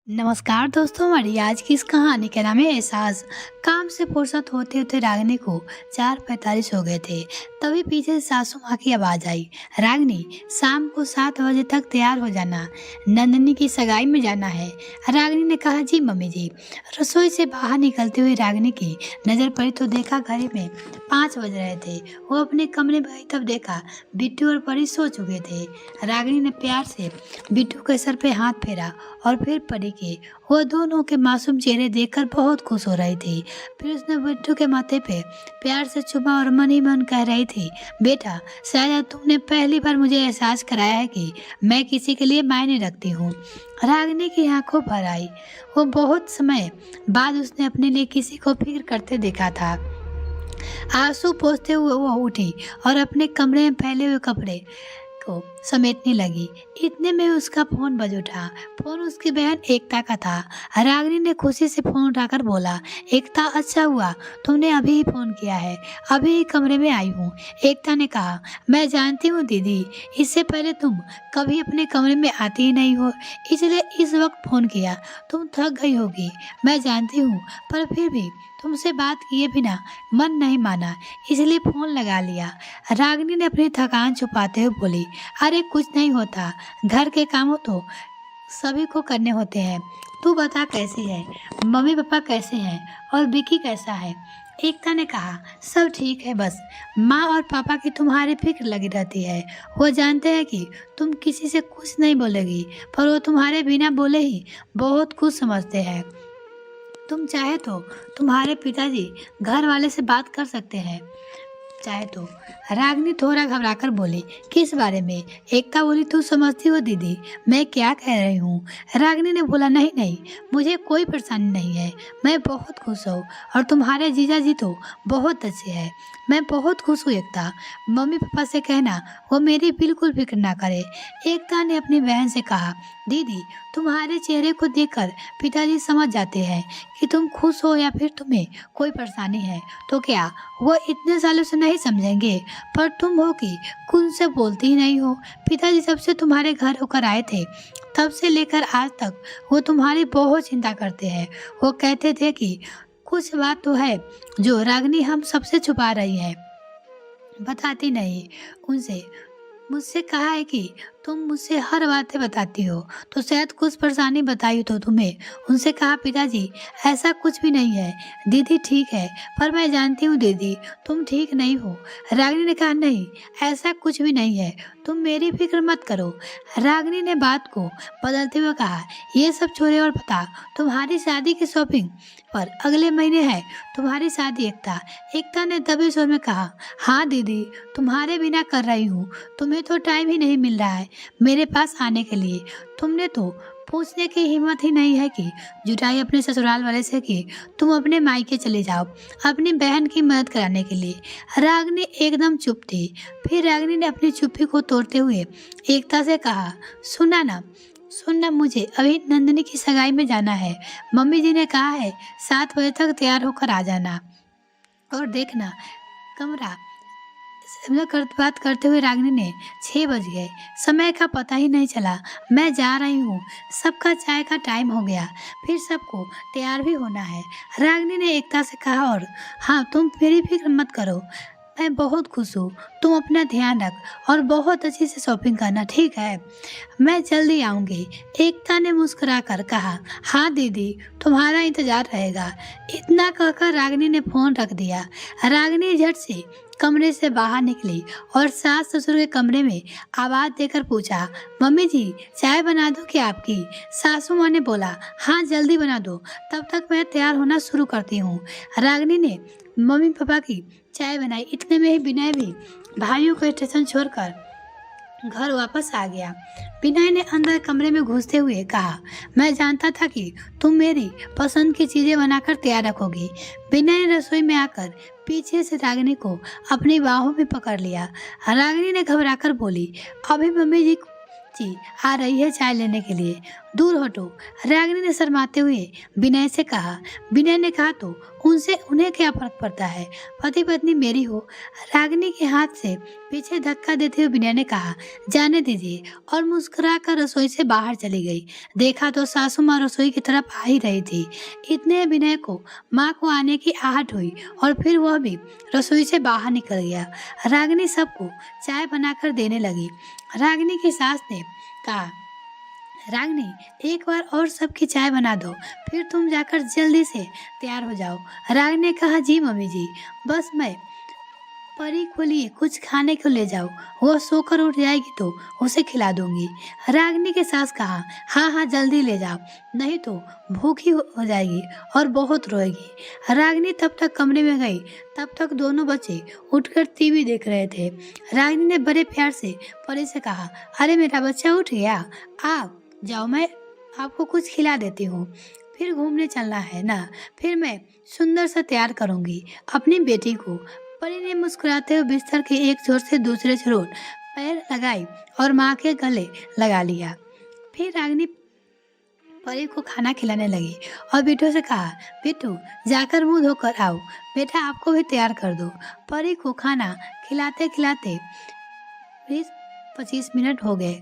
नमस्कार दोस्तों, हमारी आज की इस कहानी का नाम है एहसास। काम से फुर्सत होते होते रागिनी को 4:45 हो गए थे। तभी पीछे से सासू माँ की आवाज आई, रागिनी शाम को 7 बजे तक तैयार हो जाना, नंदिनी की सगाई में जाना है। रागिनी ने कहा, जी मम्मी जी। रसोई से बाहर निकलते हुए रागिनी की नजर पड़ी तो देखा घड़ी में 5 बज रहे थे। वो अपने कमरे में आई तब देखा बिट्टू और परी सो चुके थे। रागिनी ने प्यार से बिट्टू के सर पे हाथ फेरा और फिर परी के। वो दोनों के मासूम चेहरे देखकर बहुत खुश हो रही थी। फिर उसने बिट्टू के माथे पे प्यार से चुमा और मन ही मन कह रही थी, बेटा शायद तुमने पहली बार मुझे एहसास कराया है कि मैं किसी के लिए मायने रखती हूँ। रागिनी की आंखों भर आई। वो बहुत समय बाद उसने अपने लिए किसी को फिक्र करते देखा था। आंसू पोंछते हुए वो उठी और अपने कमरे में फैले हुए कपड़े को समेटने लगी। इतने में उसका फोन बज उठा। फोन उसकी बहन एकता का था। रागिनी ने खुशी से फोन उठाकर बोला, एकता अच्छा हुआ तुमने अभी ही फोन किया है, अभी ही कमरे में आई हूँ। एकता ने कहा, मैं जानती हूँ दीदी, इससे पहले तुम कभी अपने कमरे में आती ही नहीं हो, इसलिए इस वक्त फोन किया। तुम थक गई होगी, मैं जानती हूँ, पर फिर भी तुमसे बात किए बिना मन नहीं माना, इसलिए फोन लगा लिया। रागिनी ने अपनी थकान छुपाते हुए बोली, अरे कुछ नहीं होता, घर के कामों तो सभी को करने होते हैं। तू बता कैसी है, मम्मी पापा कैसे हैं और विकी कैसा है? एकता ने कहा, सब ठीक है, बस माँ और पापा की तुम्हारी फिक्र लगी रहती है। वो जानते हैं कि तुम किसी से कुछ नहीं बोलेगी, पर वो तुम्हारे बिना बोले ही बहुत कुछ समझते हैं। तुम चाहे तो तुम्हारे पिताजी घर वाले से बात कर सकते हैं, चाहे तो। रागिनी थोड़ा घबराकर बोली, किस बारे में? एकता बोली, तू समझती हो दीदी मैं क्या कह रही हूँ? रागिनी ने बोला, नहीं नहीं, मुझे कोई परेशानी नहीं है, मैं बहुत खुश हूँ और तुम्हारे जीजा जी तो बहुत अच्छे हैं। मैं बहुत खुश हूँ एकता, मम्मी पापा से कहना वो मेरी बिल्कुल फिक्र ना करे। एकता ने अपनी बहन से कहा, दीदी तुम्हारे चेहरे को देखकर पिताजी समझ जाते हैं कि तुम खुश हो या फिर तुम्हें कोई परेशानी है। तो क्या वो इतने सालों से नहीं समझेंगे? पर तुम हो कि खुद से बोलती ही नहीं हो। पिताजी जब से तुम्हारे घर होकर आए थे तब से लेकर आज तक वो तुम्हारी बहुत चिंता करते हैं। वो कहते थे कि कुछ बात तो है जो रागिनी हम सबसे छुपा रही है, बताती नहीं उनसे। मुझसे कहा है कि तुम मुझसे हर बातें बताती हो, तो शायद कुछ परेशानी बताई तो तुम्हें। उनसे कहा, पिताजी ऐसा कुछ भी नहीं है, दीदी ठीक है, पर मैं जानती हूँ दीदी तुम ठीक नहीं हो। रागिनी ने कहा, नहीं ऐसा कुछ भी नहीं है, तुम मेरी फिक्र मत करो। रागिनी ने बात को बदलते हुए कहा, ये सब छोड़े और बता, तुम्हारी शादी की शॉपिंग पर अगले महीने है तुम्हारी शादी। एकता ने दबे स्वर में कहा, हाँ दीदी तुम्हारे बिना कर रही हूँ, तुम्हें तो टाइम ही नहीं मिल रहा है मेरे पास आने के लिए। तुमने तो पूछने की हिम्मत ही नहीं है कि जुटाई अपने ससुराल वाले से कि तुम अपने मायके चले जाओ अपनी बहन की मदद कराने के लिए। रागिनी एकदम चुप थी। फिर रागिनी ने अपनी चुप्पी को तोड़ते हुए एकता से कहा, सुनना मुझे अभी नंदिनी की सगाई में जाना है। मम्मी जी ने कहा है 7 बजे तक तैयार होकर आ जाना। और देखना कमरा बात करते हुए रागिनी ने 6 बज गए, समय का पता ही नहीं चला। मैं जा रही हूँ, सबका चाय का टाइम हो गया, फिर सबको तैयार भी होना है। रागिनी ने एकता से कहा, और हाँ तुम मेरी फिक्र मत करो, मैं बहुत खुश हूँ। तुम अपना ध्यान रख और बहुत अच्छी से शॉपिंग करना, ठीक है? मैं जल्दी आऊँगी। एकता ने मुस्कुराकर कहा, हाँ दीदी तुम्हारा इंतजार रहेगा। इतना कहकर रागिनी ने फोन रख दिया। रागिनी झट से कमरे से बाहर निकली और सास ससुर के कमरे में आवाज देकर पूछा, मम्मी जी चाय बना दूं क्या आपकी? सासू माँ ने बोला, हाँ जल्दी बना दो, तब तक मैं तैयार होना शुरू करती हूँ। रागिनी ने मम्मी पापा की चाय बनाई। इतने में ही विनय भी भाइयों को स्टेशन छोड़कर घर वापस आ गया। विनय ने अंदर कमरे में घुसते हुए कहा, मैं जानता था कि तुम मेरी पसंद की चीजें बनाकर तैयार रखोगी। विनय ने रसोई में आकर पीछे से रागिनी को अपनी बाहों में पकड़ लिया। रागिनी ने घबराकर बोली, अभी मम्मी जी आ रही है चाय लेने के लिए। दूर हटो। रागिनी ने शर्माते हुए विनय से कहा। विनय ने कहा, तो उनसे उन्हें क्या फर्क पड़ता है, पति पत्नी मेरी हो। रागिनी के हाथ से पीछे धक्का देते हुए विनय ने कहा, जाने दीजिए, और मुस्कुराकर रसोई से बाहर चली गई। देखा तो सासू माँ रसोई की तरफ आ ही रही थी। इतने विनय को माँ को आने की आहट हुई और फिर वह भी रसोई से बाहर निकल गया। रागिनी सबको चाय बनाकर देने लगी। रागिनी की सास ने कहा, रागिनी, एक बार और सबकी चाय बना दो, फिर तुम जाकर जल्दी से तैयार हो जाओ। रागिनी ने कहा, जी मम्मी जी, बस मैं परी को लिए कुछ खाने को ले जाओ, वह सोकर उठ जाएगी तो उसे खिला दूंगी। रागिनी के सास कहा, हाँ हाँ जल्दी ले जाओ, नहीं तो भूखी हो जाएगी और बहुत रोएगी। रागिनी तब तक कमरे में गई, तब तक दोनों बच्चे उठकर टीवी देख रहे थे। रागिनी ने बड़े प्यार से परी से कहा, अरे मेरा बच्चा उठ गया, आप जाओ, मैं आपको कुछ खिला देती हूँ। फिर घूमने चलना है ना, फिर मैं सुंदर सा तैयार करूंगी अपनी बेटी को। परी ने मुस्कुराते हुए बिस्तर के एक छोर से दूसरे छोर पैर लगाई और माँ के गले लगा लिया। फिर रागिनी परी को खाना खिलाने लगी और बिट्टू से कहा, बिट्टू जाकर मुंह धोकर आओ, बेटा आपको भी तैयार कर दो। परी को खाना खिलाते खिलाते 20-25 मिनट हो गए।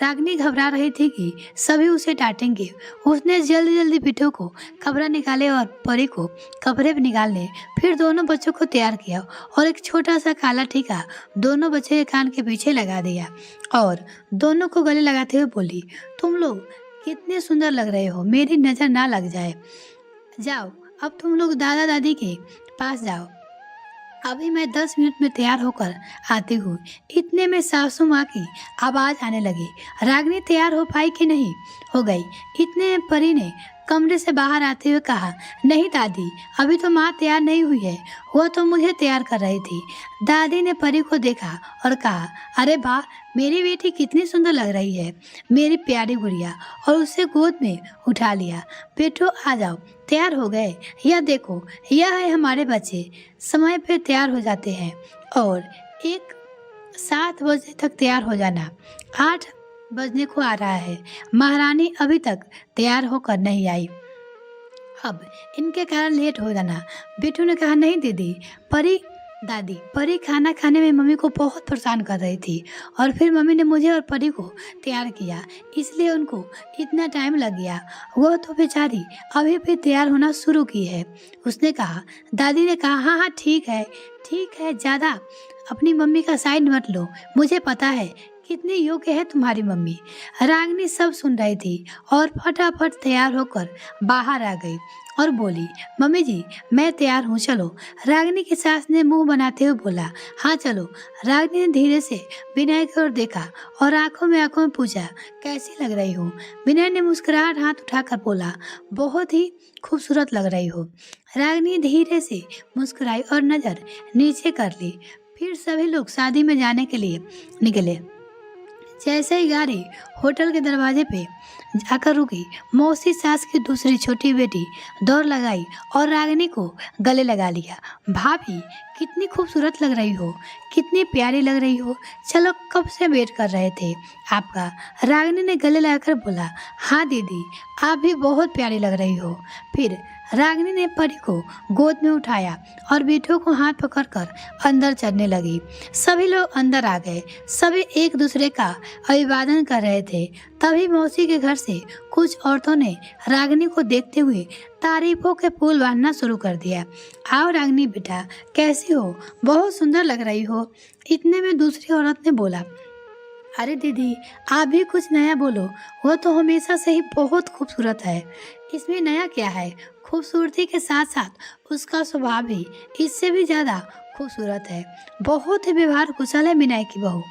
रागिनी घबरा रही थी कि सभी उसे डांटेंगे। उसने जल्दी जल्दी बिट्टू को कपड़ा निकाले और परी को कपड़े भी निकालने, फिर दोनों बच्चों को तैयार किया और एक छोटा सा काला टीका दोनों बच्चे के कान के पीछे लगा दिया और दोनों को गले लगाते हुए बोली, तुम लोग कितने सुंदर लग रहे हो, मेरी नजर ना लग जाए। जाओ, अब तुम लोग दादा दादी के पास जाओ, अभी मैं 10 मिनट में तैयार होकर आती हूँ। इतने में सासू माँ की आवाज आने लगी। रागिनी तैयार हो पाई कि नहीं, हो गई। इतने में परी ने कमरे से बाहर आते हुए कहा, नहीं दादी, अभी तो माँ तैयार नहीं हुई है, वह तो मुझे तैयार कर रही थी। दादी ने परी को देखा और कहा, अरे वाह, मेरी बेटी कितनी सुंदर लग रही है, मेरी प्यारी गुड़िया, और उसे गोद में उठा लिया। बेटो आ जाओ, तैयार हो गए, यह देखो, यह है हमारे बच्चे, समय पे तैयार हो जाते हैं और 7 बजे तक तैयार हो जाना, 8 बजने को आ रहा है, महारानी अभी तक तैयार होकर नहीं आई, अब इनके कारण लेट हो जाना। बिट्टू ने कहा, नहीं दीदी, परी खाना खाने में मम्मी को बहुत परेशान कर रही थी और फिर मम्मी ने मुझे और परी को तैयार किया, इसलिए उनको इतना टाइम लग गया। वह तो बेचारी अभी भी तैयार होना शुरू की है, उसने कहा। दादी ने कहा, हाँ हाँ ठीक है, ज़्यादा अपनी मम्मी का साइड मत लो, मुझे पता है कितनी योग्य है तुम्हारी मम्मी। रागिनी सब सुन रही थी और फटाफट तैयार होकर बाहर आ गई और बोली, मम्मी जी मैं तैयार हूँ, चलो। रागिनी की सास ने मुंह बनाते हुए बोला, हाँ चलो। रागिनी ने धीरे से विनय की ओर देखा और आंखों में पूछा, कैसी लग रही हूँ। विनय ने मुस्कुराहट हाथ उठाकर बोला, बहुत ही खूबसूरत लग रही हो। रागिनी धीरे से मुस्कुराई और नजर नीचे कर ली। फिर सभी लोग शादी में जाने के लिए निकले। जैसे ही गाड़ी होटल के दरवाजे पे जाकर रुकी, मौसी सास की दूसरी छोटी बेटी दौड़ लगाई और रागिनी को गले लगा लिया। भाभी कितनी खूबसूरत लग रही हो, कितनी प्यारी लग रही हो, चलो कब से वेट कर रहे थे आपका। रागिनी ने गले लगाकर बोला, हाँ दीदी आप भी बहुत प्यारी लग रही हो। फिर रागिनी ने परी को गोद में उठाया और बिट्टू को हाथ पकड़कर अंदर चलने लगी। सभी लोग अंदर आ गए, सभी एक दूसरे का अभिवादन कर रहे थे। तभी मौसी के घर से कुछ औरतों ने रागिनी को देखते हुए तारीफों के पुल बांधना शुरू कर दिया। आओ रागिनी बेटा, कैसी हो, बहुत सुंदर लग रही हो। इतने में दूसरी औरत ने बोला, अरे दीदी आप भी कुछ नया बोलो, वो तो हमेशा से ही बहुत खूबसूरत है, इसमें नया क्या है। खूबसूरती के साथ साथ उसका स्वभाव भी इससे भी ज़्यादा खूबसूरत है, बहुत ही व्यवहार कुशल है विनय की बहू।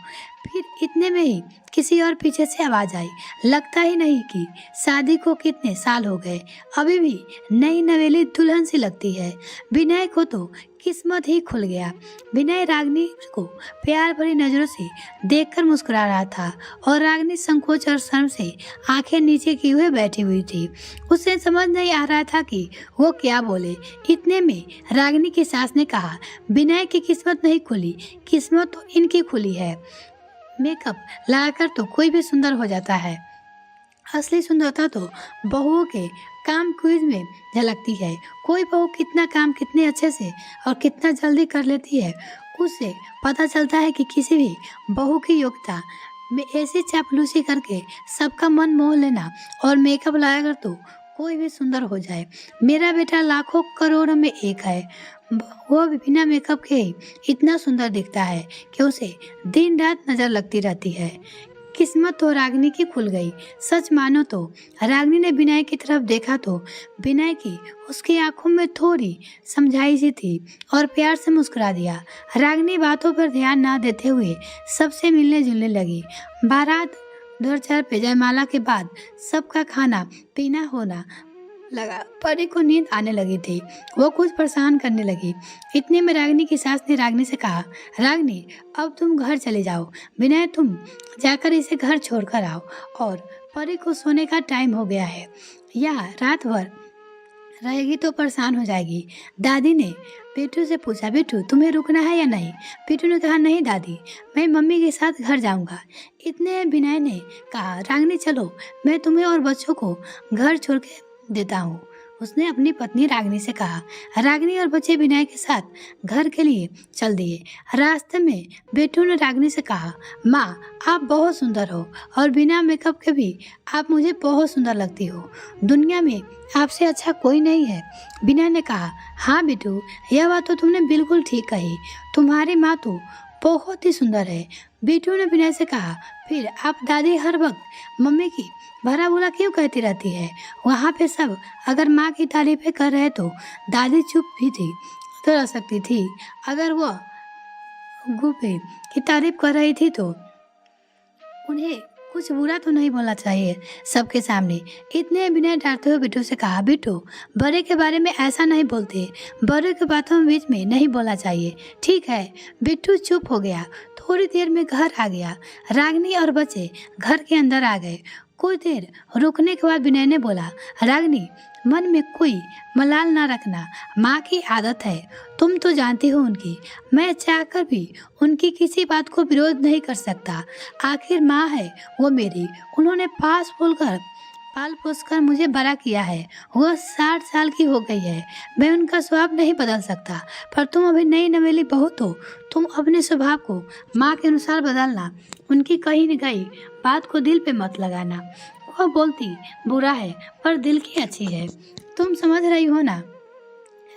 फिर इतने में ही किसी और पीछे से आवाज आई, लगता ही नहीं कि शादी को कितने साल हो गए, अभी भी नई नवेली दुल्हन सी लगती है। विनय को तो किस्मत ही खुल गया। विनय रागिनी को प्यार भरी नजरों से देखकर मुस्कुरा रहा था और रागिनी संकोच और शर्म से आंखें नीचे किए हुए बैठी हुई थी। उसे समझ नहीं आ रहा था कि वो क्या बोले। इतने में रागिनी की सास ने कहा, विनय की किस्मत नहीं खुली, किस्मत तो इनकी खुली है। मेकअप लगाकर तो कोई भी सुंदर हो जाता है, असली सुंदरता तो बहुओं के काम क्विज में झलकती है। कोई बहू कितना काम कितने अच्छे से और कितना जल्दी कर लेती है, उससे पता चलता है कि किसी भी बहू की योग्यता में ऐसी चापलूसी करके सबका मन मोह लेना और मेकअप लाया कर तो कोई भी सुंदर हो जाए। मेरा बेटा लाखों करोड़ों में एक है, वो भी बिना मेकअप के ही इतना सुंदर दिखता है कि उसे दिन रात नजर लगती रहती है। किस्मत तो रागिनी की खुल गई। सच मानो तो रागिनी ने विनय की तरफ देखा तो विनय की उसकी आंखों में थोड़ी समझाई सी थी और प्यार से मुस्कुरा दिया। रागिनी बातों पर ध्यान ना देते हुए सबसे मिलने जुलने लगी। बारात दौर चार पे जयमाला के बाद सबका खाना पीना होना लगा। परी को नींद आने लगी थी, वो कुछ परेशान करने लगी। इतने में रागिनी की सास ने रागिनी से कहा, रागिनी अब तुम घर चले जाओ, विनय तुम जाकर इसे घर छोड़कर आओ और परी को सोने का टाइम हो गया है, यहाँ रात भर रहेगी तो परेशान हो जाएगी। दादी ने बेटू से पूछा, बेटू तुम्हें रुकना है या नहीं? बेटू ने कहा, नहीं दादी, मैं मम्मी के साथ घर जाऊंगा। इतने विनय ने कहा, रागिनी चलो मैं तुम्हें और बच्चों को घर छोड़ के देता हूँ। उसने अपनी पत्नी रागिनी से कहा। रागिनी और बच्चे विनय के साथ घर के लिए चल दिए। रास्ते में बेटू ने रागिनी से कहा, माँ आप बहुत सुंदर हो और बिना मेकअप के भी आप मुझे बहुत सुंदर लगती हो, दुनिया में आपसे अच्छा कोई नहीं है। विनय ने कहा, हाँ बेटू यह बात तो तुमने बिल्कुल ठीक कही, तुम्हारी माँ तो बहुत ही सुंदर है। बेटू ने विनय से कहा, फिर आप दादी हर वक्त मम्मी की भला बुरा क्यों कहती रहती है? वहाँ पे सब अगर माँ की तारीफें कर रहे तो दादी चुप भी थी तो रह सकती थी, अगर वो गुब्बे की तारीफ कर रही थी तो उन्हें कुछ बुरा तो नहीं बोलना चाहिए सबके सामने। इतने विनय डांटते हुए बिट्टू से कहा, बिट्टू बड़े के बारे में ऐसा नहीं बोलते, बड़े की बातों में बीच में नहीं बोलना चाहिए। ठीक है। बिट्टू चुप हो गया। थोड़ी देर में घर आ गया। रागिनी और बच्चे घर के अंदर आ गए। कुछ देर रुकने के बाद विनय ने बोला, रागिनी मन में कोई मलाल ना रखना, माँ की आदत है, तुम तो जानती हो उनकी, मैं चाहकर भी उनकी किसी बात को विरोध नहीं कर सकता। आखिर माँ है वो मेरी, उन्होंने पाल पोस कर मुझे बड़ा किया है। वह 60 साल की हो गई है, मैं उनका स्वभाव नहीं बदल सकता, पर तुम अभी नई नवेली बहू तो तुम अपने स्वभाव को माँ के अनुसार बदलना। उनकी कही न गई बात को दिल पे मत लगाना। वह बोलती बुरा है पर दिल की अच्छी है, तुम समझ रही हो ना?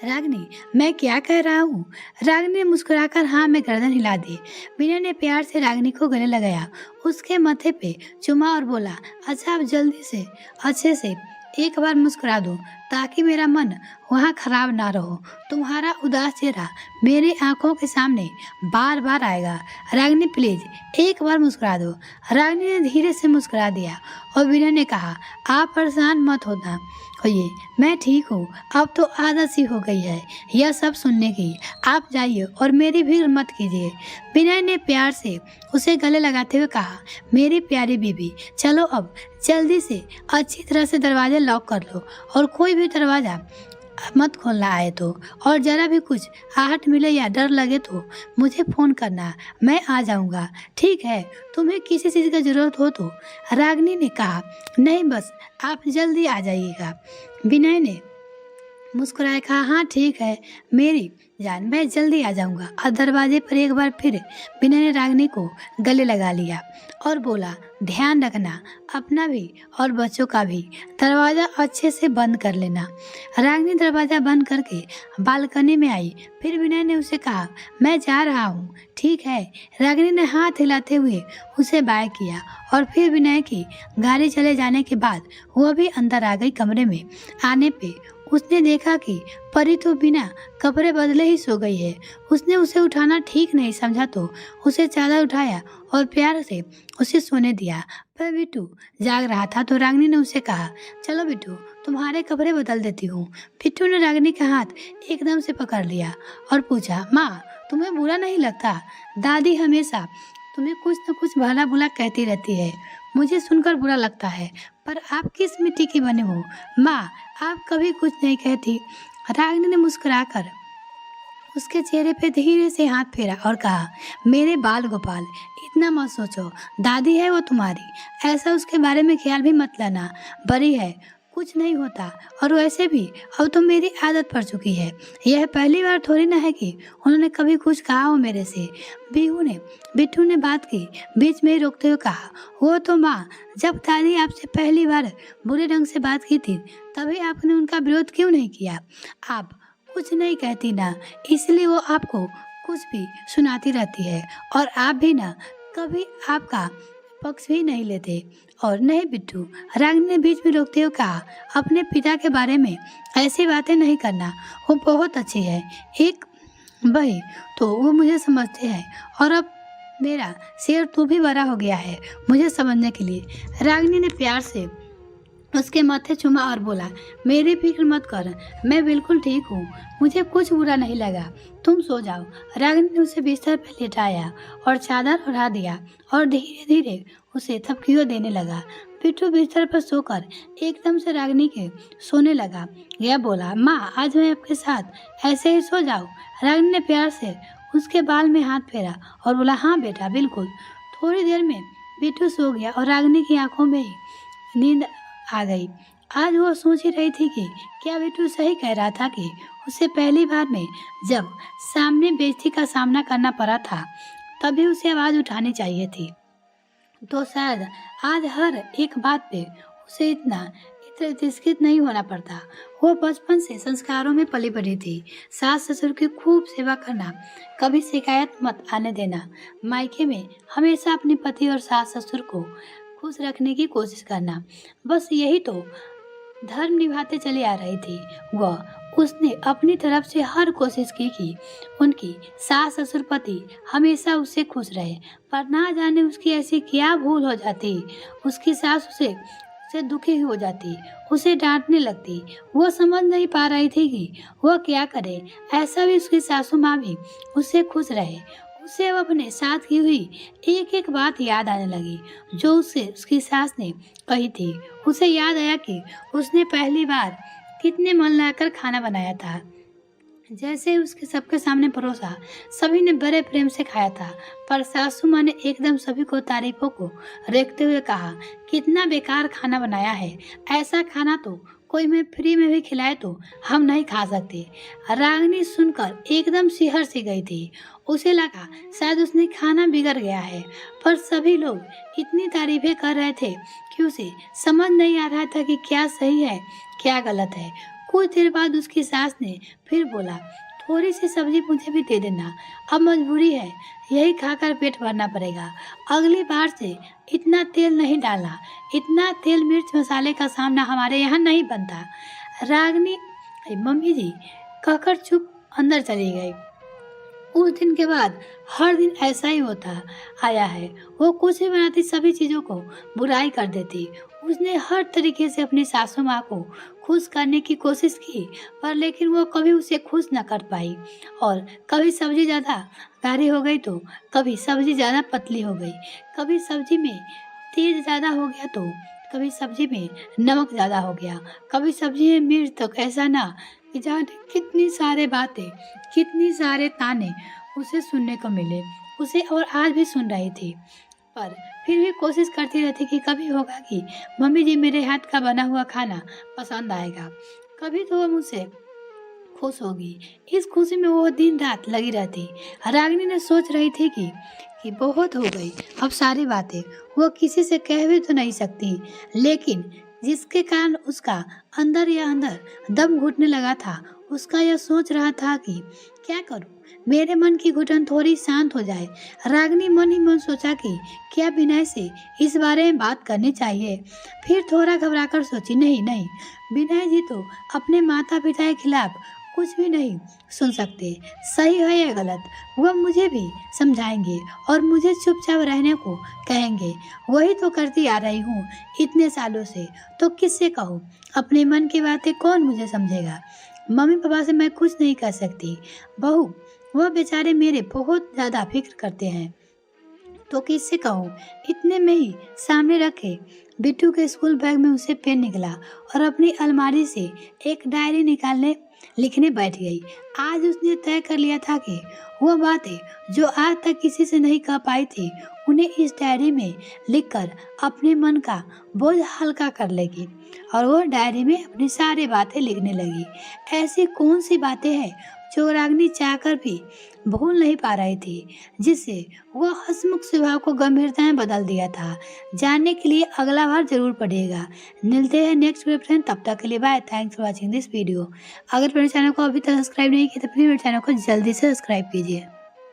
रागिनी मैं क्या कह रहा हूँ? रागिनी ने मुस्कुराकर हाँ में गर्दन हिला दी। विनय ने प्यार से रागिनी को गले लगाया, उसके माथे पे चुमा और बोला, अच्छा आप जल्दी से अच्छे से एक बार मुस्कुरा दो ताकि मेरा मन वहाँ खराब ना रहो। तुम्हारा उदास चेहरा मेरी आंखों के सामने बार बार आएगा। रागिनी प्लीज एक बार मुस्कुरा दो। रागिनी ने धीरे से मुस्कुरा दिया और विनय ने कहा, आप परेशान मत होना होइए, मैं ठीक हूँ। अब तो आदत सी हो गई है यह सब सुनने की। आप जाइए और मेरी भीड़ मत कीजिए। विनय ने प्यार से उसे गले लगाते हुए कहा, मेरी प्यारी बीबी चलो अब जल्दी से अच्छी तरह से दरवाजे लॉक कर लो और कोई भी दरवाज़ा मत खोलना आए तो, और जरा भी कुछ आहट मिले या डर लगे तो मुझे फ़ोन करना, मैं आ जाऊंगा। ठीक है? तुम्हें किसी चीज़ की ज़रूरत हो तो? रागिनी ने कहा, नहीं बस आप जल्दी आ जाइएगा। विनय ने मुस्कुराए कहा, हाँ ठीक है मेरी जान, मैं जल्दी आ जाऊंगा। और दरवाजे पर एक बार फिर विनय ने रागिनी को गले लगा लिया और बोला, ध्यान रखना अपना भी और बच्चों का भी, दरवाज़ा अच्छे से बंद कर लेना। रागिनी दरवाज़ा बंद करके बालकनी में आई। फिर विनय ने उसे कहा, मैं जा रहा हूँ, ठीक है? रागिनी ने हाथ हिलाते हुए उसे बाय किया और फिर विनय की गाड़ी चले जाने के बाद वह भी अंदर आ गई। कमरे में आने पे उसने देखा कि परी तो बिना कपड़े बदले ही सो गई है। उसने उसे उठाना ठीक नहीं समझा तो उसे चादर उठाया और प्यार से उसे सोने दिया। पर बिट्टू जाग रहा था तो रागिनी ने उसे कहा, चलो बिट्टू तुम्हारे कपड़े बदल देती हूँ। बिट्टू ने रागिनी का हाथ एकदम से पकड़ लिया और पूछा, माँ तुम्हें बुरा नहीं लगता? दादी हमेशा तुम्हें कुछ न कुछ भला बुला कहती रहती है, मुझे सुनकर बुरा लगता है, पर आप किस मिट्टी की बने हो? माँ आप कभी कुछ नहीं कहती। रागिनी ने मुस्कुराकर उसके चेहरे पे धीरे से हाथ फेरा और कहा, मेरे बाल गोपाल, इतना मत सोचो, दादी है वो तुम्हारी, ऐसा उसके बारे में ख्याल भी मत लेना, बड़ी है, कुछ नहीं होता। और वैसे भी अब तो मेरी आदत पड़ चुकी है, यह पहली बार थोड़ी ना है कि उन्होंने कभी कुछ कहा हो मेरे से। बिट्टू ने बात की बीच में ही रोकते हुए कहा, वो तो माँ, जब दादी आपसे पहली बार बुरे ढंग से बात की थी तभी आपने उनका विरोध क्यों नहीं किया? आप कुछ नहीं कहती ना, इसलिए वो आपको कुछ भी सुनाती रहती है और आप भी ना कभी आपका पक्ष भी नहीं लेते। और नहीं बिट्टू, रागिनी ने बीच में रोकते हुए कहा, अपने पिता के बारे में ऐसी बातें नहीं करना, वो बहुत अच्छी है, एक भाई तो वो मुझे समझते हैं और अब मेरा शेर तो भी बड़ा हो गया है मुझे समझने के लिए। रागिनी ने प्यार से उसके माथे चुमा और बोला, मेरी फिक्र मत कर, मैं बिल्कुल ठीक हूँ, मुझे कुछ बुरा नहीं लगा, तुम सो जाओ। रागिनी ने उसे बिस्तर पर लेटाया और चादर उड़ा दिया और धीरे धीरे उसे थपकियों देने लगा। बिट्टू बिस्तर पर सोकर एकदम से रागिनी के सोने लगा। यह बोला, माँ आज मैं आपके साथ ऐसे ही सो जाऊँ? रागिनी ने प्यार से उसके बाल में हाथ फेरा और बोला, हाँ बेटा बिल्कुल। थोड़ी देर में बिट्टू सो गया और रागिनी की आंखों में ही नींद आ गई। आज वो सोच ही रही थी कि क्या बिट्टू सही कह रहा था कि उसे पहली बार में जब सामने बेइज्जती का सामना करना पड़ा था तभी उसे आवाज उठानी चाहिए थी, तो शायद आज हर एक बात पे उसे इतना तिरस्कृत नहीं होना पड़ता। वो बचपन से संस्कारों में पली बड़ी थी, सास ससुर की खूब सेवा करना, कभी शिकायत मत आने देना, मायके में हमेशा अपने पति और सास ससुर को खुश रखने की कोशिश करना, बस यही तो धर्म निभाते चली आ रही थी। वह उसने अपनी तरफ से हर कोशिश की कि उनकी सास ससुर पति हमेशा उससे खुश रहे, पर ना जाने उसकी ऐसी क्या भूल हो जाती, उसकी सास उसे दुखी हो जाती, उसे डांटने लगती। वो समझ नहीं पा रही थी कि वह क्या करे, ऐसा भी उसकी सासू माँ भी उससे खुश रहे। उसे अब अपने साथ की हुई एक एक बात याद आने लगी जो उससे उसकी सास ने कही थी। उसे याद आया कि उसने पहली बार कितने मन लगाकर खाना बनाया था, जैसे उसके सबके सामने परोसा, सभी ने बड़े प्रेम से खाया था, पर सासू माँ ने एकदम सभी को तारीफों को रेखते हुए कहा, कितना बेकार खाना बनाया है, ऐसा खाना तो कोई में फ्री में भी खिलाए तो हम नहीं खा सकते। रागिनी सुनकर एकदम सिहर सी गई थी। उसे लगा शायद उसने खाना बिगड़ गया है, पर सभी लोग इतनी तारीफें कर रहे थे कि उसे समझ नहीं आ रहा था कि क्या सही है क्या गलत है। कुछ देर बाद उसकी सास ने फिर बोला, थोड़ी सी सब्जी मुझे भी दे देना, अब मजबूरी है, यही खाकर पेट भरना पड़ेगा, अगली बार से इतना तेल नहीं डालना, इतना तेल मिर्च मसाले का सामना हमारे यहाँ नहीं बनता। रागिनी मम्मी जी कहकर चुप अंदर चली गई। उस दिन के बाद हर दिन ऐसा ही होता आया है। वो कुछ भी बनाती सभी चीज़ों को बुराई कर देती। उसने हर तरीके से अपनी सासू माँ को खुश करने की कोशिश की, पर लेकिन वो कभी उसे खुश न कर पाई। और कभी सब्जी ज़्यादा गाढ़ी हो गई तो कभी सब्जी ज़्यादा पतली हो गई, कभी सब्जी में तेज ज़्यादा हो गया तो कभी सब्जी में नमक ज़्यादा हो गया, कभी सब्जी में मिर्च, तो ऐसा ना कि जाने कितनी सारे बातें, कितनी सारे ताने उसे सुनने को मिले। उसे और आज भी सुन रही थी, पर फिर भी कोशिश करती रहती कि कभी होगा कि मम्मी जी मेरे हाथ का बना हुआ खाना पसंद आएगा, कभी तो वो मुझसे खुश होगी। इस खुशी में वो दिन रात लगी रहती। रागिनी ने सोच रही थी कि बहुत हो गई अब सारी बातें, वो किसी से कह भी तो नहीं सकती, लेकिन जिसके कारण उसका अंदर या अंदर दम घुटने लगा था, उसका यह सोच रहा था कि क्या करूं, मेरे मन की घुटन थोड़ी शांत हो जाए। रागिनी मन ही मन सोचा कि क्या विनय से इस बारे में बात करनी चाहिए। फिर थोड़ा घबराकर सोची, नहीं, विनय जी तो अपने माता पिता के खिलाफ कुछ भी नहीं सुन सकते, सही है या गलत वह मुझे भी समझाएंगे और मुझे चुपचाप रहने को कहेंगे। वही तो करती आ रही हूँ इतने सालों से, तो किससे कहूँ, अपने मन की बातें कौन मुझे समझेगा। मम्मी पापा से मैं कुछ नहीं कह सकती, बहू वह बेचारे मेरे बहुत ज़्यादा फिक्र करते हैं, तो किससे कहूँ। इतने में ही सामने रखे बिट्टू के स्कूल बैग में उसे पेन निकला और अपनी अलमारी से एक डायरी निकालने लिखने बैठ गई। आज उसने तय कर लिया था कि वह बातें जो आज तक किसी से नहीं कह पाई थी उन्हें इस डायरी में लिखकर अपने मन का बोझ हल्का कर लेगी। और वह डायरी में अपनी सारी बातें लिखने लगी। ऐसी कौन सी बातें हैं जो रागिनी चाहकर भी भूल नहीं पा रही थी, जिससे वह हंसमुख स्वभाव को गंभीरता में बदल दिया था। जानने के लिए अगला बार जरूर पढ़िएगा। मिलते हैं नेक्स्ट वीडियो फ्रेंड, तब तक के लिए bye. Thanks for watching this video. अगर मेरे चैनल को अभी तक सब्सक्राइब नहीं किया तो प्लीज मेरे चैनल को जल्दी से सब्सक्राइब कीजिए।